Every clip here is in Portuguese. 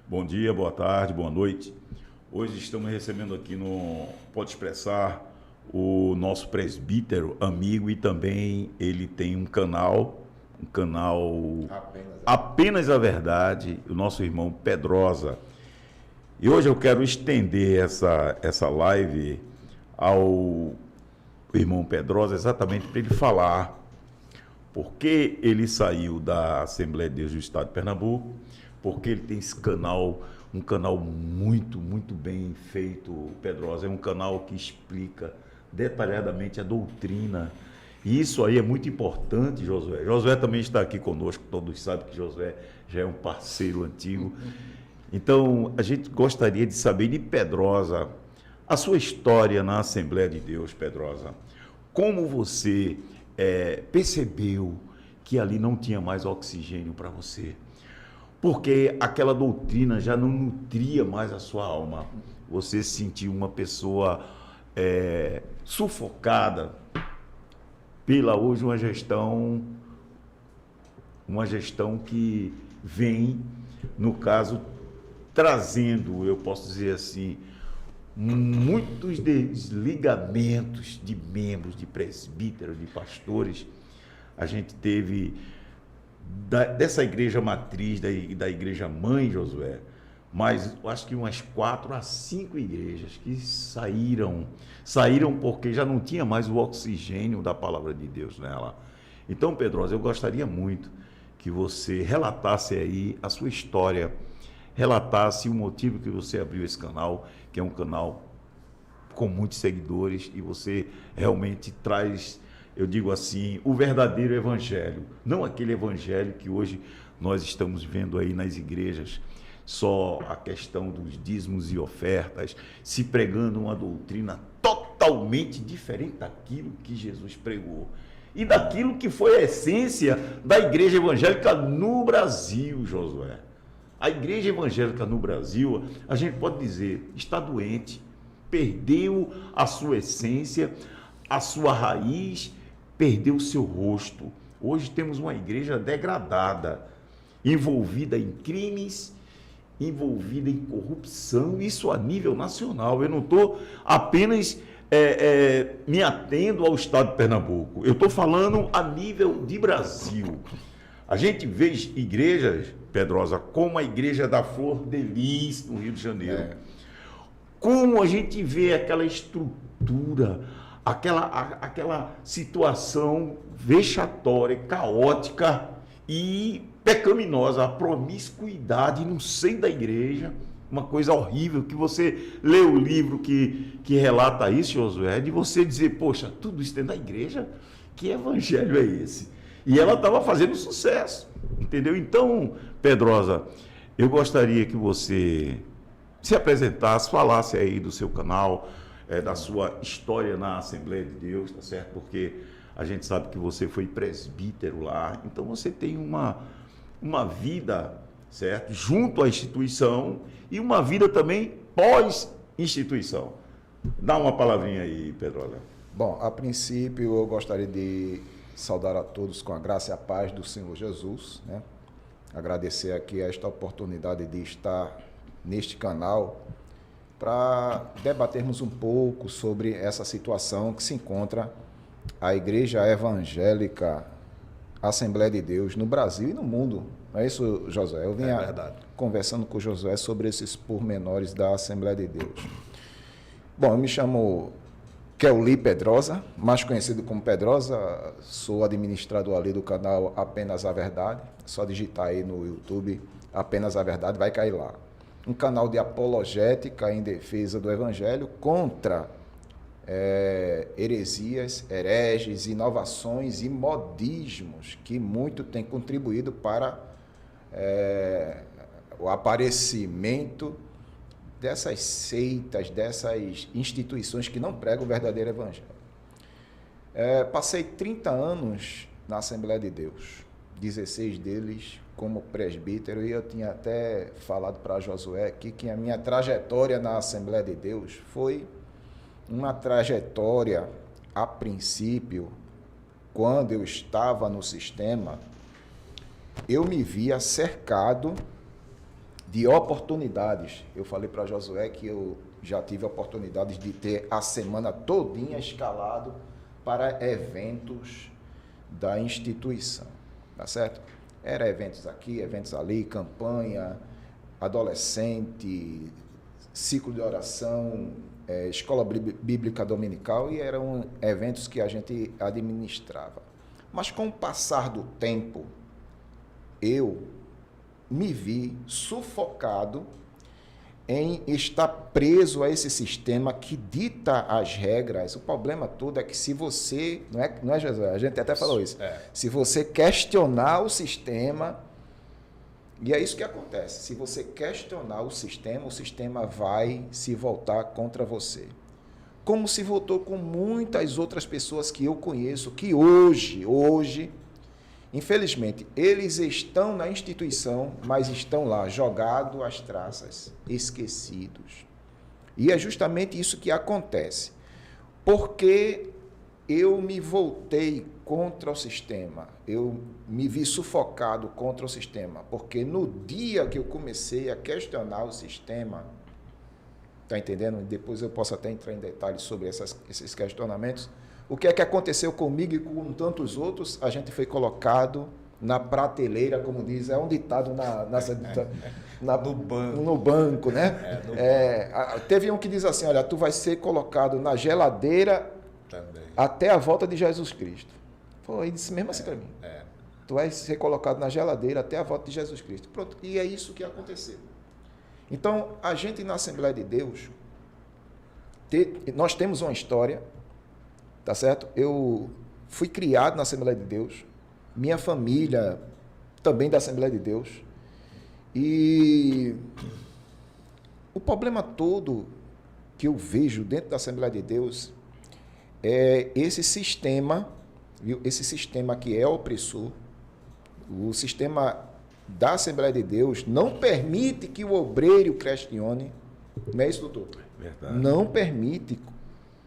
Bom dia, boa tarde, boa noite. Hoje estamos recebendo aqui no Pode Expressar o nosso presbítero, amigo, e também ele tem um canal Apenas a Verdade, o nosso irmão Pedrosa. E hoje eu quero estender essa live ao irmão Pedrosa exatamente para ele falar por que ele saiu da Assembleia de Deus do Estado de Pernambuco, porque ele tem esse canal, um canal muito, muito bem feito, Pedrosa. É um canal que explica detalhadamente a doutrina. E isso aí é muito importante, Josué. Josué também está aqui conosco, todos sabem que Josué já é um parceiro antigo. Então, a gente gostaria de saber de Pedrosa, a sua história na Assembleia de Deus, Pedrosa. Como você percebeu que ali não tinha mais oxigênio para você? Porque aquela doutrina já não nutria mais a sua alma. Você se sentiu uma pessoa sufocada pela hoje uma gestão que vem, no caso, trazendo, eu posso dizer assim, muitos desligamentos de membros, de presbíteros, de pastores. A gente teve dessa igreja matriz, da igreja mãe, Josué, mas eu acho que umas 4 a 5 igrejas que saíram porque já não tinha mais o oxigênio da palavra de Deus nela. Então, Pedrosa, eu gostaria muito que você relatasse aí a sua história, relatasse o motivo que você abriu esse canal, que é um canal com muitos seguidores, e você realmente traz, eu digo assim, o verdadeiro evangelho, não aquele evangelho que hoje nós estamos vendo aí nas igrejas, só a questão dos dízimos e ofertas, se pregando uma doutrina totalmente diferente daquilo que Jesus pregou e daquilo que foi a essência da igreja evangélica no Brasil, Josué. A igreja evangélica no Brasil, a gente pode dizer, está doente, perdeu a sua essência, a sua raiz, perdeu o seu rosto. Hoje temos uma igreja degradada, envolvida em crimes, envolvida em corrupção, isso a nível nacional. Eu não estou apenas me atendo ao estado de Pernambuco, eu estou falando a nível de Brasil. A gente vê igrejas, Pedrosa, como a igreja da Flor de Lis, no Rio de Janeiro. Como a gente vê aquela estrutura, aquela situação vexatória, caótica e pecaminosa, a promiscuidade no seio da igreja, uma coisa horrível, que você lê o livro que relata isso, Josué, de você dizer, poxa, tudo isso dentro da igreja, que evangelho é esse? E ela estava fazendo sucesso, entendeu? Então, Pedrosa, eu gostaria que você se apresentasse, falasse aí do seu canal, da sua história na Assembleia de Deus, tá certo? Porque a gente sabe que você foi presbítero lá, então você tem uma vida, certo? Junto à instituição e uma vida também pós-instituição. Dá uma palavrinha aí, Pedrosa. Bom, a princípio eu gostaria de saudar a todos com a graça e a paz do Senhor Jesus, né? Agradecer aqui esta oportunidade de estar neste canal para debatermos um pouco sobre essa situação que se encontra a Igreja Evangélica Assembleia de Deus no Brasil e no mundo. Não é isso, Josué? Eu vinha conversando com o Josué sobre esses pormenores da Assembleia de Deus. Bom, eu me chamo Keuli Pedrosa, mais conhecido como Pedrosa, sou administrador ali do canal Apenas a Verdade. É só digitar aí no YouTube Apenas a Verdade, vai cair lá. Um canal de apologética em defesa do Evangelho contra heresias, hereges, inovações e modismos que muito têm contribuído para o aparecimento dessas seitas, dessas instituições que não pregam o verdadeiro Evangelho. Passei 30 anos na Assembleia de Deus, 16 deles como presbítero, e eu tinha até falado para Josué aqui que a minha trajetória na Assembleia de Deus foi uma trajetória, a princípio, quando eu estava no sistema, eu me via cercado de oportunidades. Eu falei para Josué que eu já tive oportunidades de ter a semana todinha escalado para eventos da instituição, tá certo? Era eventos aqui, eventos ali, campanha, adolescente, ciclo de oração, escola bíblica dominical, e eram eventos que a gente administrava. Mas com o passar do tempo, eu me vi sufocado em estar preso a esse sistema que dita as regras. O problema todo é que se você, não é Jesus, a gente até falou isso, se você questionar o sistema, e é isso que acontece, se você questionar o sistema vai se voltar contra você. Como se voltou com muitas outras pessoas que eu conheço, que hoje, infelizmente, eles estão na instituição, mas estão lá, jogados às traças, esquecidos. E é justamente isso que acontece. Porque eu me voltei contra o sistema, eu me vi sufocado contra o sistema, porque no dia que eu comecei a questionar o sistema, está entendendo? Depois eu posso até entrar em detalhes sobre esses questionamentos. O que é que aconteceu comigo e com tantos outros? A gente foi colocado na prateleira, como diz, é um ditado no banco, né? Teve um que diz assim, olha, tu vai ser colocado na geladeira também, até a volta de Jesus Cristo. Foi, ele disse mesmo assim para mim. Tu vai ser colocado na geladeira até a volta de Jesus Cristo. Pronto, e é isso que aconteceu. Então, a gente na Assembleia de Deus, nós temos uma história, tá certo? Eu fui criado na Assembleia de Deus, minha família também da Assembleia de Deus, e o problema todo que eu vejo dentro da Assembleia de Deus é esse sistema, viu? Esse sistema que é opressor, o sistema da Assembleia de Deus não permite que o obreiro questione, não é isso, doutor? Verdade. Não permite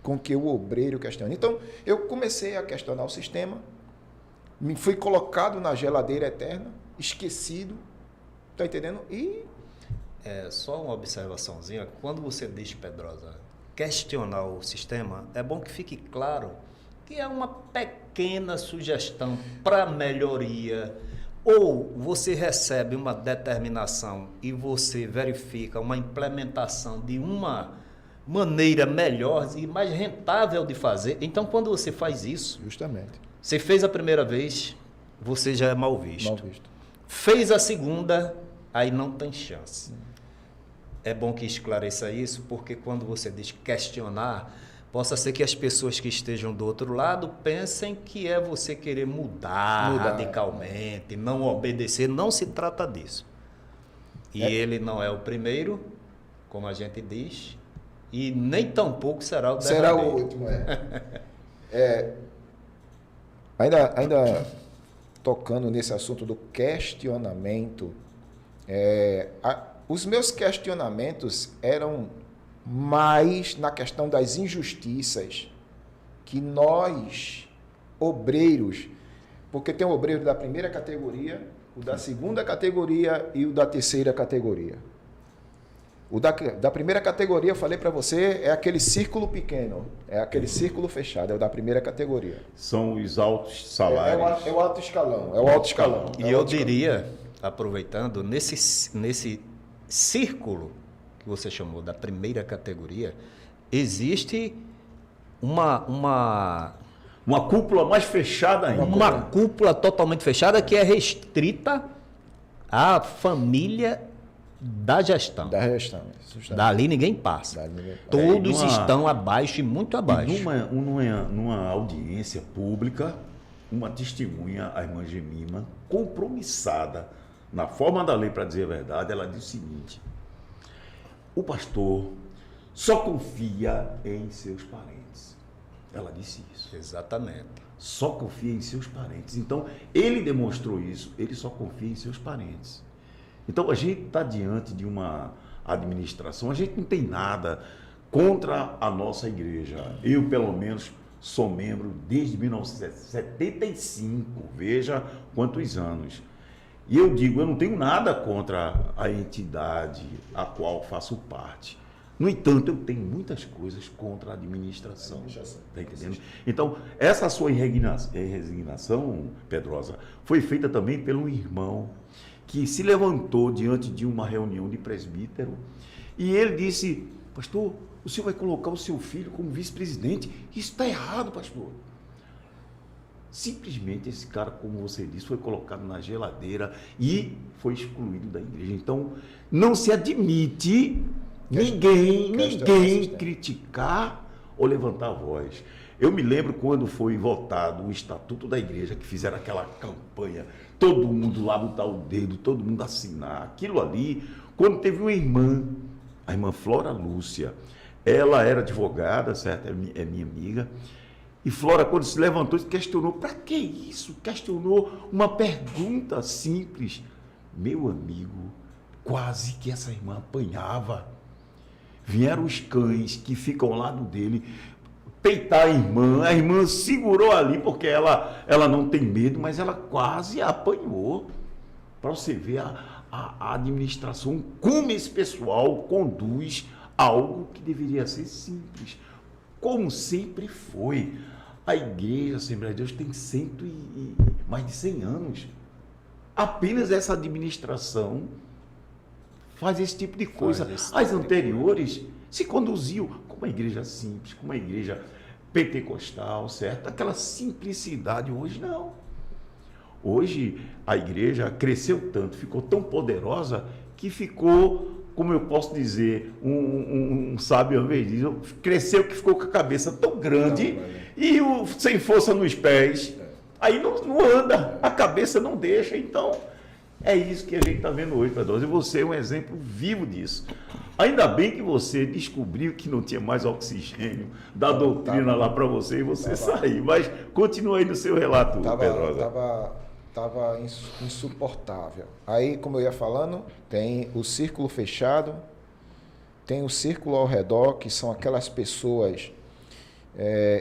com que o obreiro questione. Então, eu comecei a questionar o sistema, me fui colocado na geladeira eterna, esquecido, tá entendendo? E... só uma observaçãozinha, quando você diz, Pedrosa, questionar o sistema, é bom que fique claro que é uma pequena sugestão para melhoria, ou você recebe uma determinação e você verifica uma implementação de uma maneira melhor e mais rentável de fazer. Então, quando você faz isso, justamente, você fez a primeira vez, você já é mal visto. Mal visto. Fez a segunda, aí não tem chance. É bom que esclareça isso, porque quando você diz questionar, possa ser que as pessoas que estejam do outro lado pensem que é você querer mudar radicalmente, não obedecer. Não se trata disso. E ele não é o primeiro, como a gente diz, e nem tampouco será o derradeiro. Será o último, Ainda tocando nesse assunto do questionamento, os meus questionamentos eram mais na questão das injustiças que nós, obreiros, porque tem o obreiro da primeira categoria, o da segunda categoria e o da terceira categoria. O da primeira categoria, eu falei para você, é aquele círculo pequeno, é aquele círculo fechado, é o da primeira categoria. São os altos salários. É o alto escalão, é o alto escalão. E eu diria, aproveitando, nesse círculo que você chamou da primeira categoria, existe uma cúpula mais fechada ainda. Uma cúpula totalmente fechada que é restrita à família da gestão. Da gestão. Dali ninguém passa. Todos estão abaixo e muito abaixo. Numa audiência pública, uma testemunha, a irmã Gemima, compromissada na forma da lei, para dizer a verdade, ela disse o seguinte: o pastor só confia em seus parentes. Ela disse isso. Exatamente. Só confia em seus parentes. Então, ele demonstrou isso, ele só confia em seus parentes. Então, a gente está diante de uma administração, a gente não tem nada contra a nossa igreja. Eu, pelo menos, sou membro desde 1975, veja quantos anos. E eu digo, eu não tenho nada contra a entidade a qual faço parte. No entanto, eu tenho muitas coisas contra a administração. Está entendendo? Então, essa sua resignação, Pedrosa, foi feita também pelo irmão que se levantou diante de uma reunião de presbítero e ele disse, pastor, o senhor vai colocar o seu filho como vice-presidente? Isso está errado, pastor. Simplesmente esse cara, como você disse, foi colocado na geladeira e foi excluído da igreja. Então, não se admite ninguém criticar ou levantar a voz. Eu me lembro quando foi votado o Estatuto da Igreja, que fizeram aquela campanha, todo mundo lá botar o dedo, todo mundo assinar. Aquilo ali, quando teve uma irmã, a irmã Flora Lúcia, ela era advogada, certo? É minha amiga. E Flora, quando se levantou, questionou, para que isso? Questionou uma pergunta simples. Meu amigo, quase que essa irmã apanhava. Vieram os cães que ficam ao lado dele, peitar a irmã segurou ali, porque ela não tem medo, mas ela quase apanhou. Para você ver a administração, como esse pessoal conduz algo que deveria ser simples, como sempre foi. A igreja, a Assembleia de Deus, tem mais de 100 anos. Apenas essa administração faz esse tipo de coisa. As anteriores se conduziam como uma igreja simples, como uma igreja pentecostal, certo? Aquela simplicidade. Hoje não. Hoje a igreja cresceu tanto, ficou tão poderosa que ficou, como eu posso dizer, um sábio uma vez diz, cresceu que ficou com a cabeça tão grande e sem força nos pés. Aí não anda, a cabeça não deixa. Então, é isso que a gente está vendo hoje, Pedrosa. E você é um exemplo vivo disso. Ainda bem que você descobriu que não tinha mais oxigênio da doutrina lá para você e você saiu. Mas continua aí no seu relato, Pedrosa. Estava insuportável. Aí, como eu ia falando, tem o círculo fechado, tem o círculo ao redor, que são aquelas pessoas...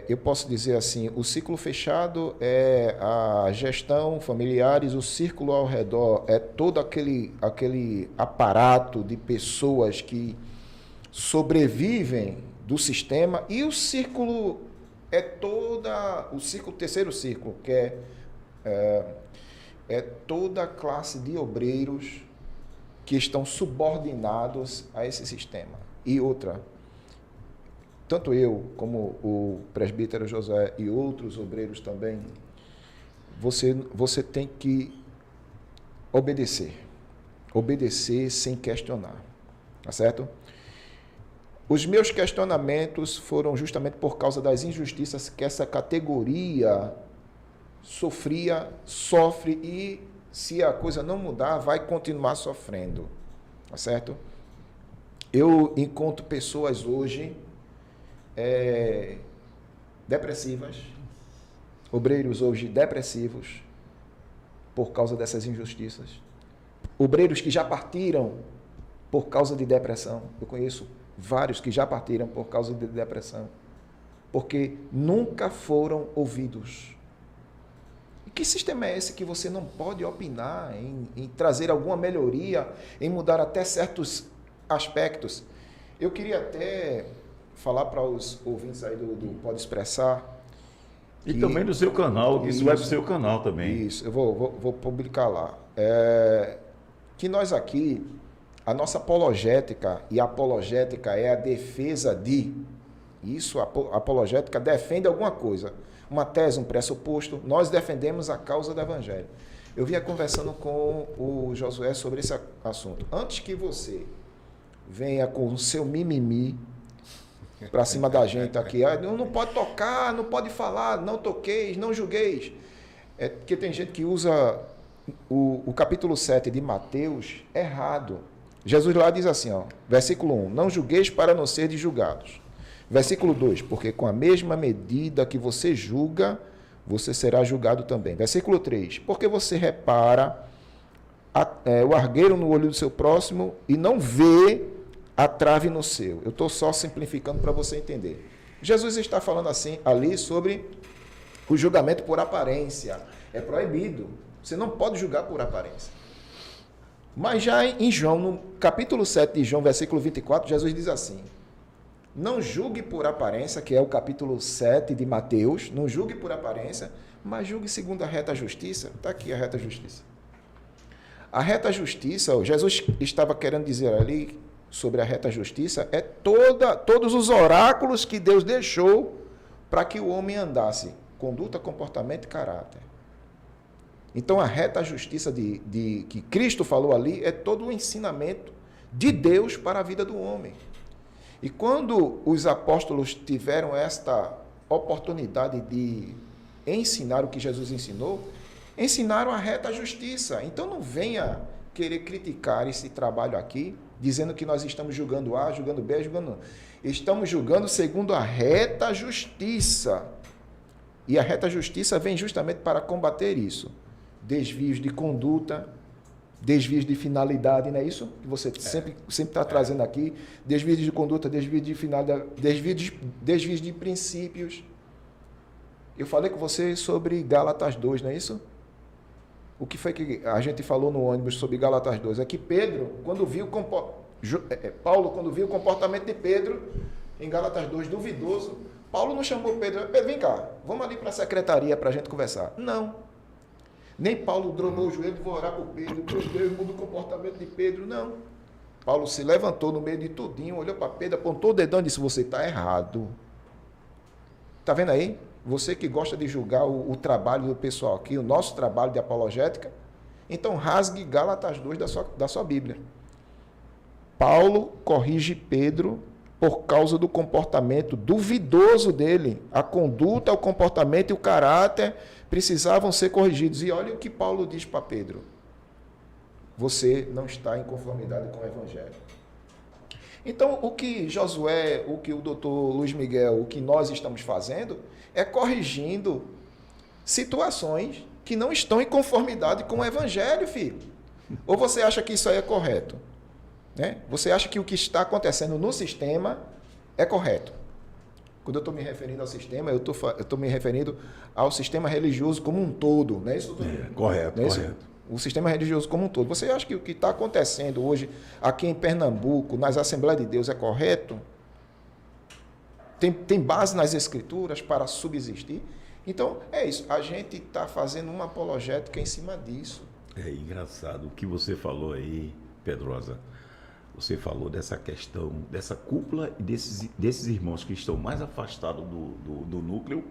eu posso dizer assim, o círculo fechado é a gestão, familiares, o círculo ao redor é todo aquele aparato de pessoas que sobrevivem do sistema, e o círculo é o terceiro círculo, que é toda a classe de obreiros que estão subordinados a esse sistema. E outra, tanto eu como o presbítero José e outros obreiros também, você tem que obedecer sem questionar, tá certo? Os meus questionamentos foram justamente por causa das injustiças que essa categoria sofre e, se a coisa não mudar, vai continuar sofrendo, tá certo? Eu encontro pessoas hoje depressivas, obreiros hoje depressivos por causa dessas injustiças, obreiros que já partiram por causa de depressão. Eu conheço vários que já partiram por causa de depressão, porque nunca foram ouvidos. E que sistema é esse que você não pode opinar em trazer alguma melhoria, em mudar até certos aspectos? Eu queria até falar para os ouvintes aí do Pode Expressar. E também no seu canal, que isso vai para o seu canal também. Isso, eu vou publicar lá. Que nós aqui, a nossa apologética, e a apologética é a defesa de... Isso, a apologética defende alguma coisa. Uma tese, um pressuposto, nós defendemos a causa do Evangelho. Eu vinha conversando com o Josué sobre esse assunto. Antes que você venha com o seu mimimi para cima da gente aqui, não pode tocar, não pode falar, não toqueis, não julgueis. Porque tem gente que usa o capítulo 7 de Mateus errado. Jesus lá diz assim, versículo 1, não julgueis para não serdes julgados. Versículo 2, porque com a mesma medida que você julga, você será julgado também. Versículo 3, porque você repara o argueiro no olho do seu próximo e não vê a trave no seu. Eu estou só simplificando para você entender. Jesus está falando assim ali sobre o julgamento por aparência. É proibido. Você não pode julgar por aparência. Mas já em João, no capítulo 7 de João, versículo 24, Jesus diz assim: não julgue por aparência, que é o capítulo 7 de Mateus, não julgue por aparência, mas julgue segundo a reta justiça. Está aqui a reta justiça. A reta justiça, Jesus estava querendo dizer ali sobre a reta justiça, é todos os oráculos que Deus deixou para que o homem andasse, conduta, comportamento e caráter. Então, a reta justiça que Cristo falou ali é todo o ensinamento de Deus para a vida do homem. E quando os apóstolos tiveram esta oportunidade de ensinar o que Jesus ensinou, ensinaram a reta justiça. Então, não venha querer criticar esse trabalho aqui, dizendo que nós estamos julgando A, julgando B, julgando... Estamos julgando segundo a reta justiça. E a reta justiça vem justamente para combater isso. Desvios de conduta, desvios de finalidade, não é isso? Que você sempre está trazendo aqui. Desvios de conduta, desvios de finalidade, desvios de princípios. Eu falei com você sobre Gálatas 2, não é isso? O que foi que a gente falou no ônibus sobre Gálatas 2? É que Pedro, quando viu Paulo, quando viu o comportamento de Pedro, em Gálatas 2, duvidoso, Paulo não chamou Pedro. Pedro, vem cá, vamos ali para a secretaria para a gente conversar. Não. Nem Paulo dobrou o joelho, vou orar por Pedro, meu Deus, muda o comportamento de Pedro. Não. Paulo se levantou no meio de tudinho, olhou para Pedro, apontou o dedão e disse: você está errado. Está vendo aí? Você que gosta de julgar o trabalho do pessoal aqui, o nosso trabalho de apologética, então rasgue Gálatas 2 da sua Bíblia. Paulo corrige Pedro por causa do comportamento duvidoso dele. A conduta, o comportamento e o caráter precisavam ser corrigidos. E olha o que Paulo diz para Pedro: você não está em conformidade com o Evangelho. Então, o que Josué, o que o doutor Luiz Miguel, o que nós estamos fazendo é corrigindo situações que não estão em conformidade com o Evangelho, filho. Ou você acha que isso aí é correto? Né? Você acha que o que está acontecendo no sistema é correto? Quando eu estou me referindo ao sistema, eu estou me referindo ao sistema religioso como um todo. Não é isso? Correto, não é isso? correto. O sistema religioso como um todo. Você acha que o que está acontecendo hoje aqui em Pernambuco, nas Assembleias de Deus, é correto? Tem base nas Escrituras para subsistir? Então, é isso. A gente está fazendo uma apologética em cima disso. É engraçado o que você falou aí, Pedrosa. Você falou dessa questão, dessa cúpula e desses irmãos que estão mais afastados do núcleo.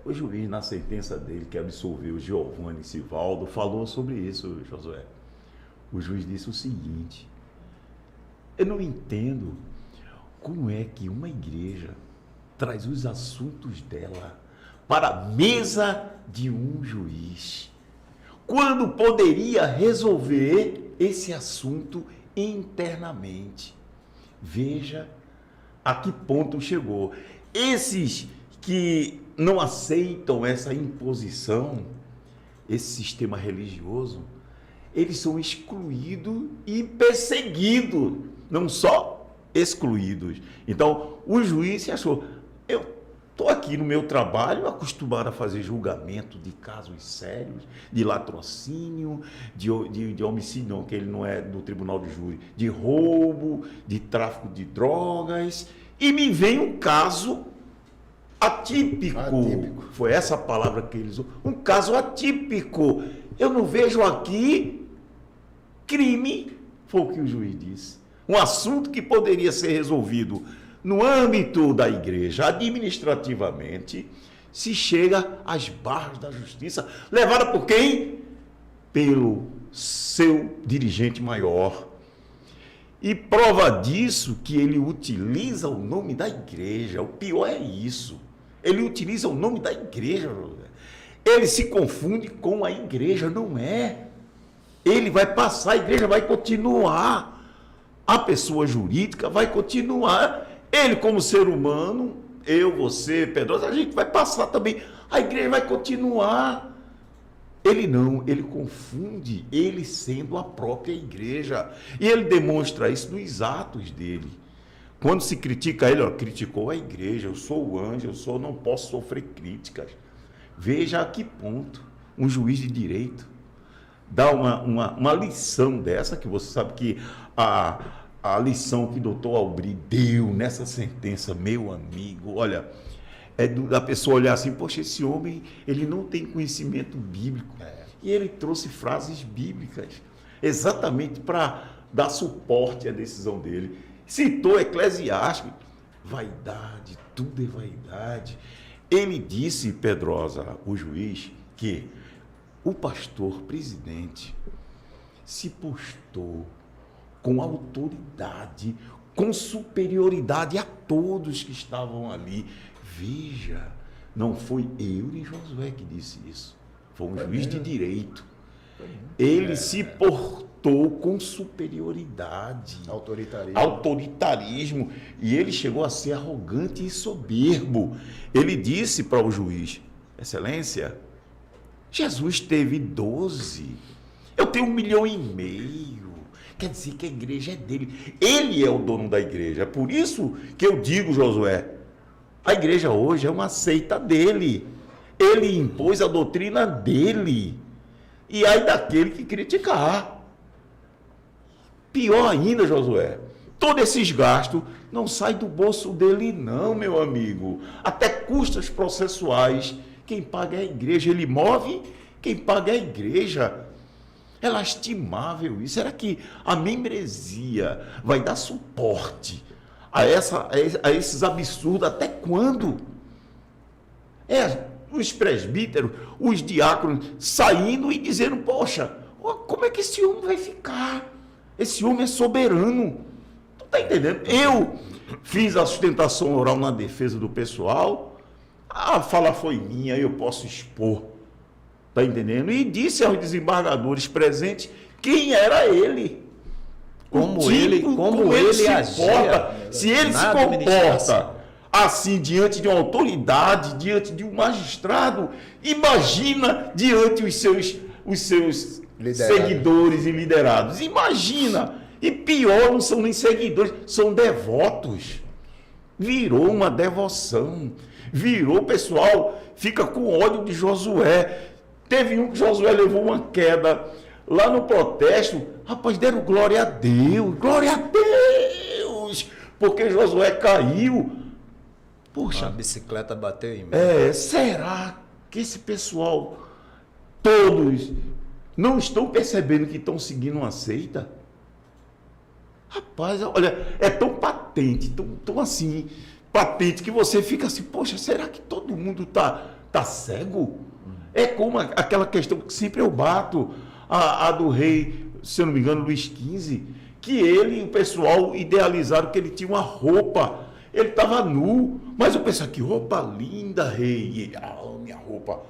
O juiz, na sentença dele, que absolveu Giovanni Sivaldo, falou sobre isso, Josué. O juiz disse o seguinte: eu não entendo como é que uma igreja traz os assuntos dela para a mesa de um juiz, quando poderia resolver esse assunto internamente. Veja a que ponto chegou. Esses que não aceitam essa imposição, esse sistema religioso, eles são excluídos e perseguidos, não só excluídos. Então, o juiz se achou: eu estou aqui no meu trabalho, acostumado a fazer julgamento de casos sérios, de latrocínio, de homicídio, não, que ele não é do tribunal de júri, de roubo, de tráfico de drogas, e me vem um caso atípico. Foi essa palavra que ele usou. Um caso atípico. Eu não vejo aqui crime, foi o que o juiz disse. Um assunto que poderia ser resolvido no âmbito da igreja, administrativamente, se chega às barras da justiça, levada por quem? Pelo seu dirigente maior. E prova disso que ele utiliza o nome da igreja. O pior é isso. Ele utiliza o nome da igreja. Ele se confunde com a igreja, não é? Ele vai passar, a igreja vai continuar. A pessoa jurídica vai continuar. Ele, como ser humano, eu, você, Pedrosa, a gente vai passar também. A igreja vai continuar. Ele não, ele confunde, ele sendo a própria igreja. E ele demonstra isso nos atos dele. Quando se critica ele, criticou a igreja, eu sou o anjo, não posso sofrer críticas. Veja a que ponto um juiz de direito dá uma lição dessa, que você sabe que a lição que o doutor Aubry deu nessa sentença, meu amigo, olha, é da pessoa olhar assim, poxa, esse homem, ele não tem conhecimento bíblico. E ele trouxe frases bíblicas, exatamente para dar suporte à decisão dele. Citou Eclesiastes, vaidade, tudo é vaidade. Ele disse, Pedrosa, o juiz, que o pastor presidente se postou com autoridade, com superioridade a todos que estavam ali. Veja, não foi eu nem Josué que disse isso, foi um juiz de direito. Ele se portou com superioridade, autoritarismo, e ele chegou a ser arrogante e soberbo. Ele disse para o juiz, Excelência, Jesus teve 12, eu tenho 1,5 milhão. Quer dizer que a igreja é dele. Ele é o dono da igreja. É por isso que eu digo, Josué, a igreja hoje é uma seita dele. Ele impôs a doutrina dele. E aí daquele que criticar. Pior ainda, Josué, todos esses gastos não saem do bolso dele não, meu amigo. Até custas processuais. Quem paga é a igreja. Ele move, quem paga é a igreja. É lastimável isso. Será que a membresia vai dar suporte a esses absurdos? Até quando? Os presbíteros, os diáconos saindo e dizendo, poxa, como é que esse homem vai ficar? Esse homem é soberano. Tu está entendendo? Eu fiz a sustentação oral na defesa do pessoal. A fala foi minha, eu posso expor. Está entendendo? E disse aos desembargadores presentes quem era ele. Como ele agia. Se ele se comporta assim diante de uma autoridade, diante de um magistrado, imagina diante os seus seguidores e liderados. Imagina. E pior, não são nem seguidores, são devotos. Virou uma devoção. Virou, o pessoal fica com ódio de Josué. Teve um que Josué levou uma queda lá no protesto. Rapaz, deram glória a Deus. Glória a Deus. Porque Josué caiu. Poxa. A bicicleta bateu em mim. Será que esse pessoal, todos, não estão percebendo que estão seguindo uma seita? Rapaz, olha, é tão patente, tão assim, patente, que você fica assim, poxa, será que todo mundo tá cego? É como aquela questão que sempre eu bato, a do rei, se eu não me engano, Luís XV, que ele e o pessoal idealizaram que ele tinha uma roupa, ele estava nu, mas eu pensei, que roupa linda, rei, minha roupa,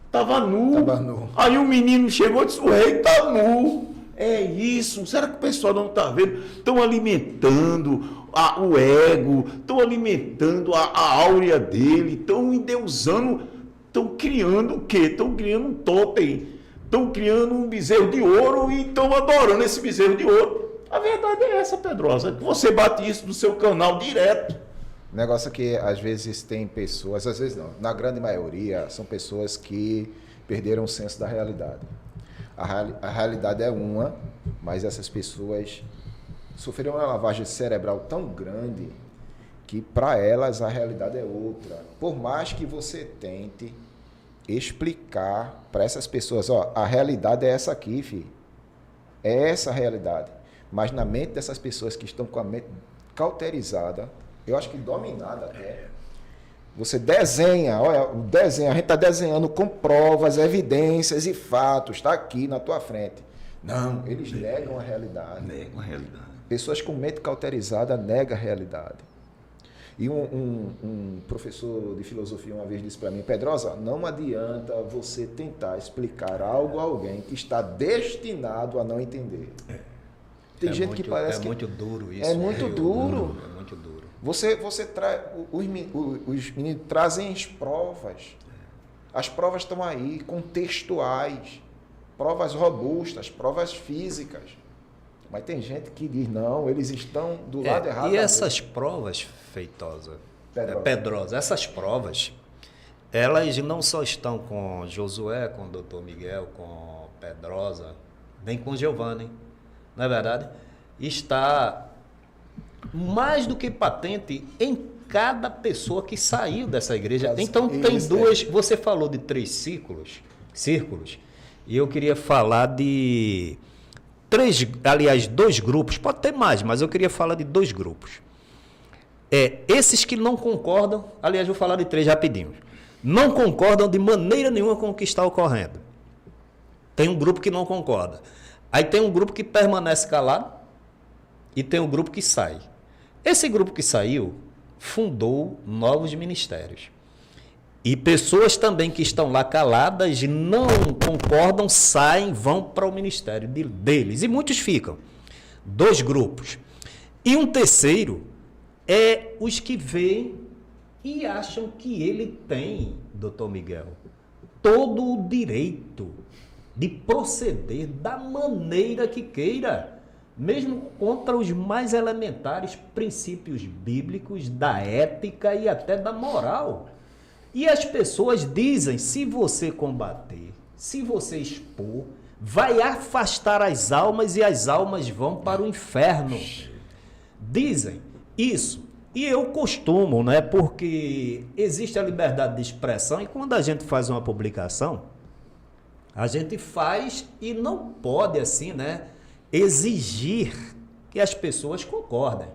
estava nu. Aí o menino chegou e disse, o rei está nu. É isso, será que o pessoal não está vendo? Estão alimentando o ego, estão alimentando a áurea dele, estão endeusando. Estão criando o quê? Estão criando um totem, estão criando um bezerro de ouro e estão adorando esse bezerro de ouro. A verdade é essa, Pedrosa, que você bate isso no seu canal direto. O negócio é que às vezes tem pessoas, às vezes não, na grande maioria são pessoas que perderam o senso da realidade. A realidade é uma, mas essas pessoas sofreram uma lavagem cerebral tão grande que para elas a realidade é outra. Por mais que você tente explicar para essas pessoas, a realidade é essa aqui, filho. É essa a realidade. Mas na mente dessas pessoas que estão com a mente cauterizada, eu acho que dominada até, você desenha, a gente está desenhando com provas, evidências e fatos, está aqui na tua frente. Não, eles negam a realidade. Negam a realidade. Pessoas com mente cauterizada negam a realidade. E um professor de filosofia uma vez disse para mim, Pedrosa, não adianta você tentar explicar algo a alguém que está destinado a não entender. Tem gente que parece que... É muito duro isso. É muito duro. É muito duro. Você traz... Os meninos trazem as provas. As provas estão aí, contextuais. Provas robustas, provas físicas. Mas tem gente que diz, não, eles estão do lado errado. E essas provas, Pedrosa, essas provas, elas não só estão com Josué, com o doutor Miguel, com Pedrosa, nem com Giovanni, não é verdade? Está mais do que patente em cada pessoa que saiu dessa igreja. Então tem duas, você falou de 3 círculos, e eu queria falar de 2 grupos, pode ter mais, mas eu queria falar de 2 grupos. Esses que não concordam, aliás, vou falar de 3 rapidinho, não concordam de maneira nenhuma com o que está ocorrendo. Tem um grupo que não concorda. Aí tem um grupo que permanece calado e tem um grupo que sai. Esse grupo que saiu fundou novos ministérios. E pessoas também que estão lá caladas, não concordam, saem, vão para o ministério deles. E muitos ficam. 2 grupos. E um terceiro é os que veem e acham que ele tem, doutor Miguel, todo o direito de proceder da maneira que queira, mesmo contra os mais elementares princípios bíblicos, da ética e até da moral. E as pessoas dizem, se você combater, se você expor, vai afastar as almas e as almas vão para o inferno. Dizem isso. E eu costumo, né, porque existe a liberdade de expressão e quando a gente faz uma publicação, a gente faz e não pode, assim, né, exigir que as pessoas concordem.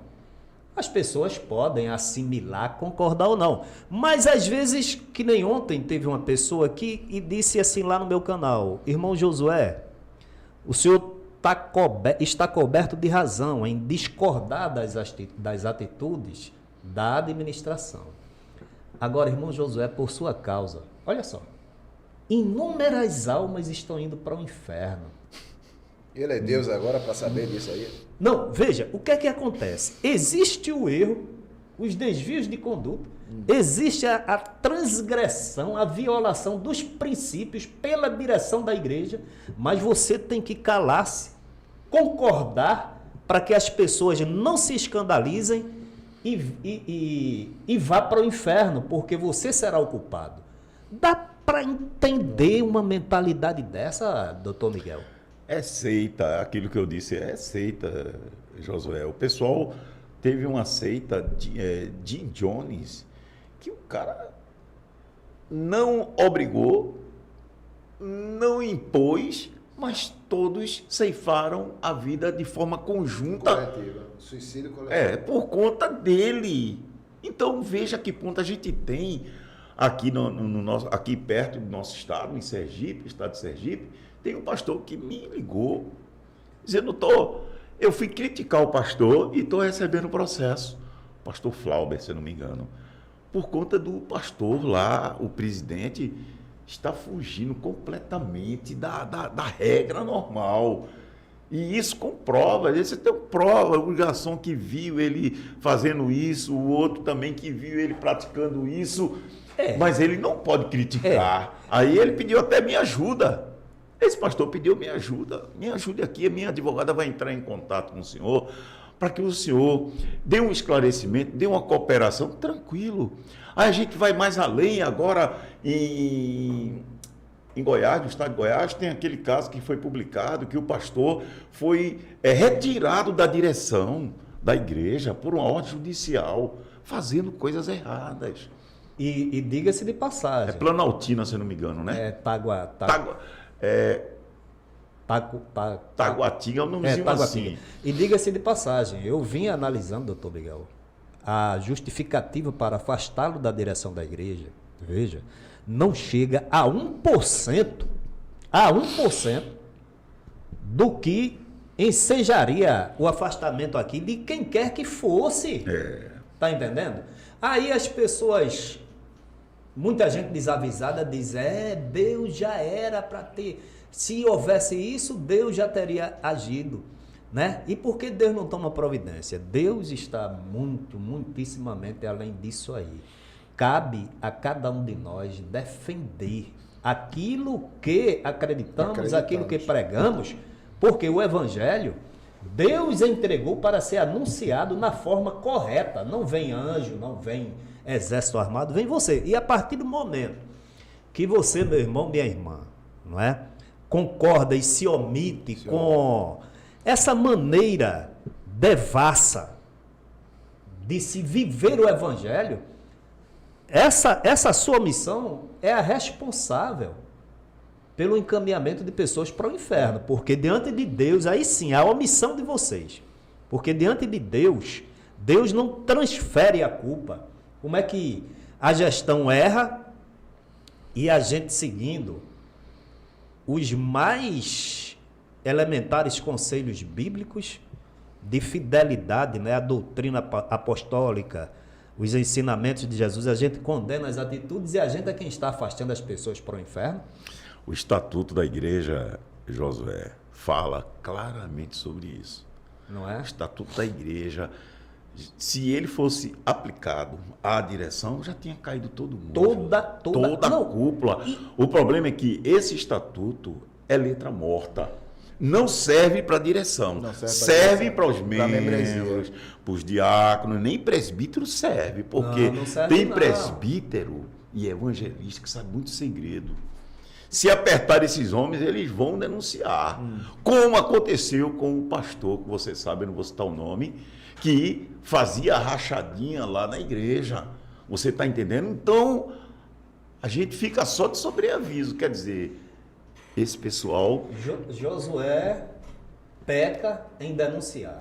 As pessoas podem assimilar, concordar ou não. Mas, às vezes, que nem ontem, teve uma pessoa aqui e disse assim lá no meu canal, irmão Josué, o senhor está coberto de razão em discordar das atitudes da administração. Agora, irmão Josué, por sua causa, olha só, inúmeras almas estão indo para o inferno. Ele é Deus agora para saber disso aí? Não, veja, o que é que acontece? Existe o erro, os desvios de conduta, existe a transgressão, a violação dos princípios pela direção da igreja, mas você tem que calar-se, concordar para que as pessoas não se escandalizem e vá para o inferno, porque você será o culpado. Dá para entender uma mentalidade dessa, doutor Miguel? É seita, aquilo que eu disse, é seita, Josué. O pessoal teve uma seita de Jim Jones, que o cara não obrigou, não impôs, mas todos ceifaram a vida de forma conjunta. Coletiva. Suicídio coletivo. Por conta dele. Então, veja que ponto a gente tem aqui, aqui perto do nosso estado, em Sergipe, estado de Sergipe. Tem um pastor que me ligou, dizendo, eu fui criticar o pastor e estou recebendo processo. O pastor Flauber, se eu não me engano. Por conta do pastor lá, o presidente, está fugindo completamente da regra normal. E isso comprova, você tem prova, o garçom que viu ele fazendo isso, o outro também que viu ele praticando isso, mas ele não pode criticar. Aí ele pediu até minha ajuda. Esse pastor pediu minha ajuda. Me ajude aqui, a minha advogada vai entrar em contato com o senhor para que o senhor dê um esclarecimento, dê uma cooperação, tranquilo. Aí a gente vai mais além agora em Goiás, no estado de Goiás, tem aquele caso que foi publicado, que o pastor foi retirado da direção da igreja por uma ordem judicial, fazendo coisas erradas. E diga-se de passagem. É Planaltina, se eu não me engano, né? Taguatinga é o nomezinho assim. E diga-se de passagem, eu vim analisando, doutor Miguel, a justificativa para afastá-lo da direção da igreja, veja, não chega a 1%, do que ensejaria o afastamento aqui de quem quer que fosse. Tá entendendo? Aí as pessoas, muita gente desavisada diz, Deus já era para ter, se houvesse isso, Deus já teria agido, né? E por que Deus não toma providência? Deus está muitíssimamente além disso aí. Cabe a cada um de nós defender aquilo que acreditamos, aquilo que pregamos, porque o Evangelho, Deus entregou para ser anunciado na forma correta. Não vem anjo, não vem exército armado, vem você. E a partir do momento que você, meu irmão, minha irmã, não é? concorda e se omite com essa maneira devassa de se viver o evangelho, essa sua missão é a responsável pelo encaminhamento de pessoas para o inferno, porque diante de Deus, aí sim, a omissão de vocês, porque diante de Deus, Deus não transfere a culpa. Como é que a gestão erra e a gente seguindo os mais elementares conselhos bíblicos de fidelidade, né? A doutrina apostólica, os ensinamentos de Jesus, a gente condena as atitudes e a gente é quem está afastando as pessoas para o inferno? O Estatuto da Igreja, Josué, fala claramente sobre isso. Não é? O Estatuto da Igreja, se ele fosse aplicado à direção, já tinha caído todo mundo. Toda a cúpula. O problema é que esse estatuto é letra morta. Não serve para a direção. Serve para os membros, para os diáconos, nem presbítero serve, porque não serve, tem não. presbítero e evangelista que sabe muito segredo. Se apertar esses homens, eles vão denunciar. Como aconteceu com o pastor, que você sabe, eu não vou citar o nome, que fazia rachadinha lá na igreja. Você está entendendo? Então, a gente fica só de sobreaviso. Quer dizer, esse pessoal... Josué peca em denunciar.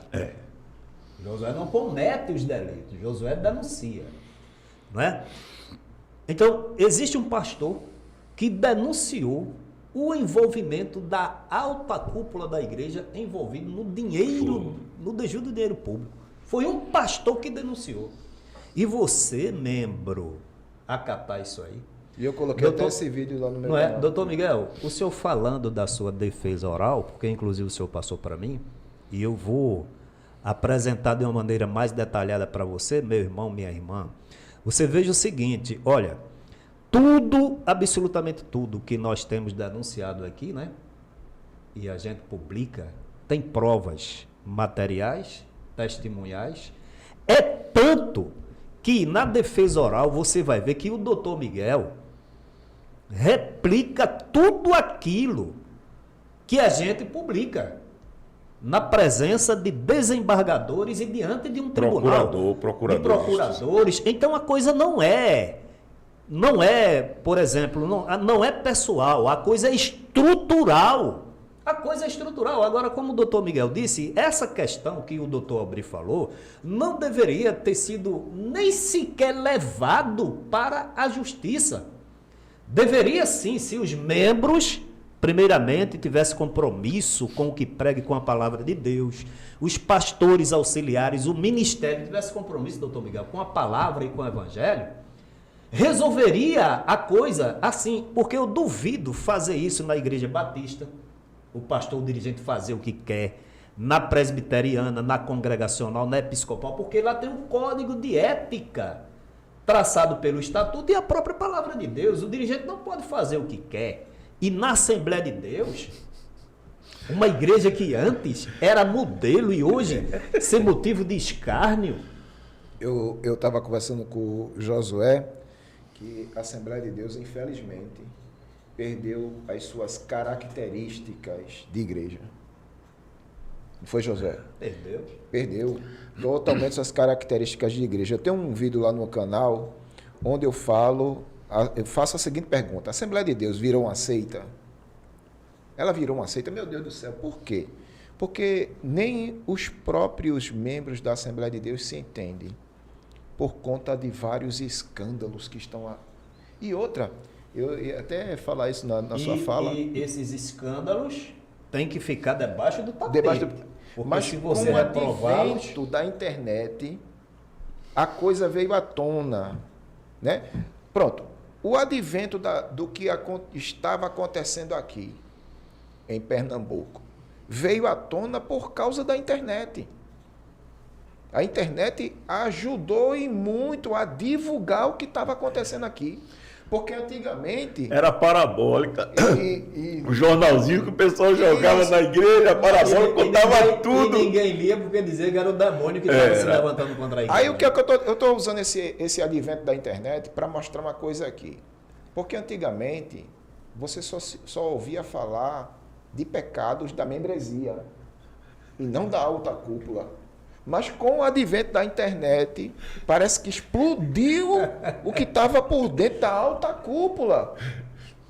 Josué não comete os delitos, Josué denuncia. Não é? Então, existe um pastor que denunciou o envolvimento da alta cúpula da igreja envolvido no dinheiro, no desvio do dinheiro público. Foi um pastor que denunciou. E você, membro, acatar isso aí. E eu coloquei até esse vídeo lá no meu canal. Doutor Miguel, o senhor falando da sua defesa oral, porque inclusive o senhor passou para mim, e eu vou apresentar de uma maneira mais detalhada para você, meu irmão, minha irmã. Você veja o seguinte, olha, tudo, absolutamente tudo que nós temos denunciado aqui, né? E a gente publica, tem provas materiais, testemunhais. É tanto que na defesa oral você vai ver que o doutor Miguel replica tudo aquilo que a gente publica na presença de desembargadores e diante de um tribunal. Procuradores. Então a coisa não é, por exemplo, não é pessoal, a coisa é estrutural. A coisa é estrutural. Agora, como o doutor Miguel disse, essa questão que o doutor Aubry falou não deveria ter sido nem sequer levado para a justiça. Deveria sim, se os membros, primeiramente, tivessem compromisso com o que pregue com a palavra de Deus, os pastores auxiliares, o ministério tivesse compromisso, doutor Miguel, com a palavra e com o evangelho, resolveria a coisa assim, porque eu duvido fazer isso na igreja batista, o pastor, o dirigente fazer o que quer, na presbiteriana, na congregacional, na episcopal, porque lá tem um código de ética traçado pelo estatuto e a própria palavra de Deus. O dirigente não pode fazer o que quer. E na Assembleia de Deus, uma igreja que antes era modelo e hoje ser motivo de escárnio. Eu estava conversando com o Josué, que a Assembleia de Deus, infelizmente, perdeu as suas características de igreja. Não foi, Josué? Perdeu totalmente suas características de igreja. Eu tenho um vídeo lá no canal onde eu faço a seguinte pergunta: a Assembleia de Deus virou uma seita? Ela virou uma seita? Meu Deus do céu, por quê? Porque nem os próprios membros da Assembleia de Deus se entendem por conta de vários escândalos que estão lá. E outra, eu ia até falar isso na sua fala. E esses escândalos têm que ficar debaixo do tapete. Mas se você reprovar o advento da internet, a coisa veio à tona, né? Pronto. O advento do que estava acontecendo aqui em Pernambuco veio à tona por causa da internet. A internet ajudou e muito a divulgar o que estava acontecendo aqui. Porque antigamente... Era parabólica. O jornalzinho que o pessoal jogava na igreja, a parabólica contava tudo. E ninguém lia porque dizia que era o demônio que estava se levantando contra a igreja. Aí o que é que eu estou usando esse advento da internet para mostrar uma coisa aqui. Porque antigamente você só ouvia falar de pecados da membresia e não da alta cúpula. Mas com o advento da internet, parece que explodiu o que estava por dentro da alta cúpula.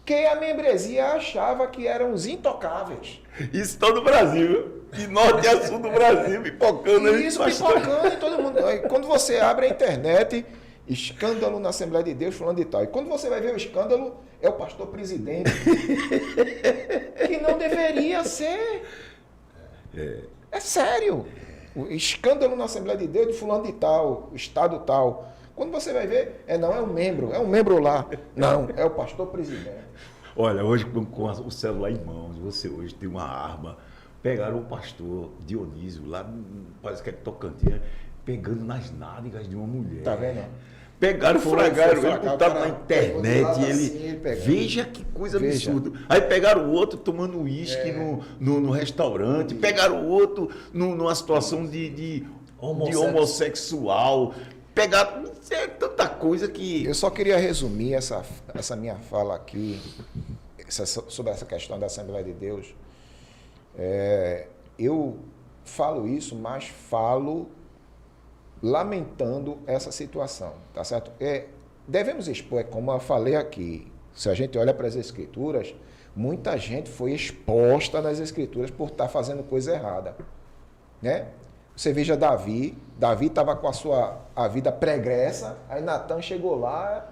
Que a membresia achava que eram os intocáveis. Isso todo o Brasil. De norte a sul do Brasil, pipocando aí. Isso, pipocando em todo mundo. Aí, quando você abre a internet, escândalo na Assembleia de Deus, falando de tal. E quando você vai ver o escândalo, é o pastor presidente. Que não deveria ser. É sério. O escândalo na Assembleia de Deus de fulano de tal, estado tal. Quando você vai ver, é um membro lá. Não, é o pastor presidente. Olha, hoje com o celular em mãos, você hoje tem uma arma. Pegaram o pastor Dionísio, lá, parece que é Tocantins, pegando nas nádegas de uma mulher. Tá vendo? Pegaram, fragaram, ele fragar, botaram na internet, assim, ele pegando. veja que coisa absurda. Aí pegaram o outro tomando uísque no restaurante, pegaram o outro numa situação de homossexual, pegaram tanta coisa que... Eu só queria resumir essa minha fala aqui sobre essa questão da Assembleia de Deus. Eu falo isso, mas falo lamentando essa situação, tá certo? Devemos expor, como eu falei aqui, se a gente olha para as Escrituras, muita gente foi exposta nas Escrituras por estar fazendo coisa errada, né? Você veja Davi estava com a vida pregressa, aí Natan chegou lá